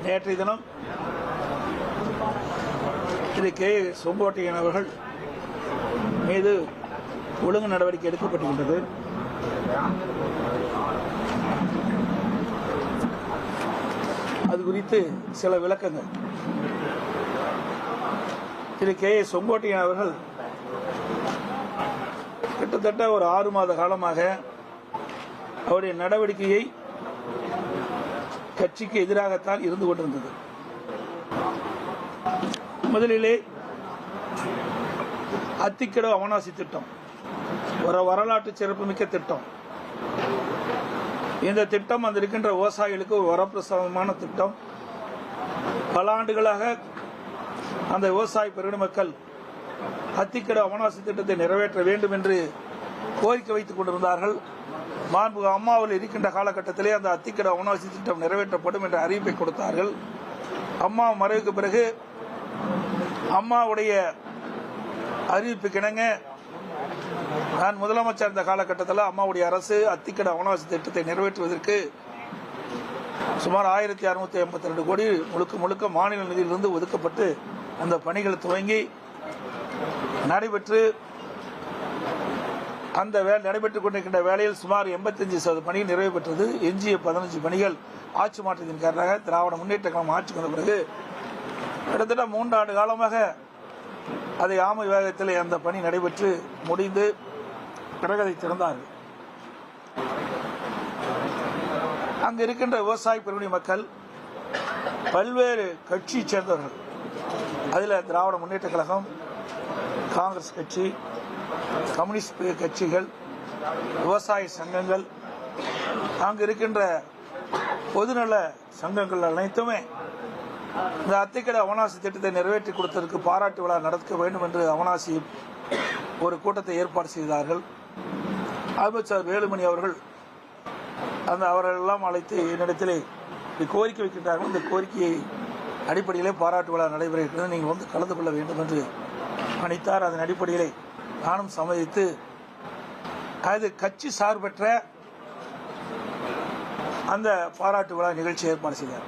நேற்றைய தினம் திரு கே செங்கோட்டையன் அவர்கள் மீது ஒழுங்கு நடவடிக்கை எடுக்கப்பட்டுள்ளது. அது குறித்து சில விளக்கங்கள். திரு கே செங்கோட்டையன் அவர்கள் கிட்டத்தட்ட ஒரு 6 மாத காலமாக அவருடைய நடவடிக்கையை கட்சிக்கு எதிராகத்தான் இருந்து கொண்டிருந்தது. முதலிலே அத்திக்கடவு அவனாசி திட்டம் ஒரு வரலாற்று சிறப்புமிக்க திட்டம். இந்த திட்டம் அந்த இருக்கின்ற விவசாயிகளுக்கு ஒரு வரப்பிரசாதமான திட்டம். பல ஆண்டுகளாக அந்த விவசாய பெருமக்கள் அத்திக்கடவு அவனாசி திட்டத்தை நிறைவேற்ற வேண்டும் என்று கோரிக்கை வைத்துக் கொண்டிருந்தார்கள். மாண்புமிகு அம்மா அவர்கள் இருக்கின்ற காலகட்டத்திலே அந்த அத்திக்கடவு அவனாசி திட்டம் நிறைவேற்றப்படும் என்ற அறிவிப்பை கொடுத்தார்கள். அம்மா மறைவுக்கு பிறகு அம்மாவுடைய அறிவிப்புக்கிணங்க நான் முதலமைச்சர் இந்த காலகட்டத்தில் அம்மாவுடைய அரசு அத்திக்கடவு அவனாசி திட்டத்தை நிறைவேற்றுவதற்கு சுமார் 1682 கோடி முழுக்க மாநில நிதியிலிருந்து ஒதுக்கப்பட்டு அந்த பணிகள் துவங்கி நடைபெற்று அந்த நடைபெற்றுக் கொண்டிருக்கின்ற வேளையில் சுமார் 85% பணிகள் நிறைவு பெற்றது. எஞ்சிய 15 பணிகள் ஆட்சி மாற்றத்தின் காரணமாக திராவிட முன்னேற்ற கழகம் ஆட்சிக்கு வந்த பிறகு கிட்டத்தட்ட 3 ஆண்டு காலமாக அதை ஆமை வேகத்தில் அந்த பணி நடைபெற்று முடிந்து பிறகு அதை திறந்தார்கள். அங்கு இருக்கின்ற விவசாய பெருங்குடி மக்கள் பல்வேறு கட்சியை சேர்ந்தவர்கள், அதில் திராவிட முன்னேற்ற கழகம், காங்கிரஸ் கட்சி, கம்யூனிஸ்ட் கட்சிகள், விவசாய சங்கங்கள், அங்கு இருக்கின்ற பொதுநல சங்கங்கள் அனைத்துமே இந்த அத்திக்கடவு அவனாசி திட்டத்தை நிறைவேற்றி கொடுத்ததற்கு பாராட்டு விழா நடத்த வேண்டும் என்று அவனாசி ஒரு கூட்டத்தை ஏற்பாடு செய்தார்கள். அமைச்சர் வேலுமணி அவர்கள் அவர்கள் எல்லாம் அழைத்து என்னிடத்திலே கோரிக்கை வைக்கின்றார்கள். இந்த கோரிக்கையை அடிப்படையிலே பாராட்டு விழா நடைபெறுகிறது, நீங்கள் வந்து கலந்து கொள்ள வேண்டும் என்று பணித்தார். அதன் அடிப்படையிலே நானும் சம்மதித்து அது கட்சி சார்பற்ற அந்த பாராட்டு விழா நிகழ்ச்சி ஏற்பாடு செய்தார்.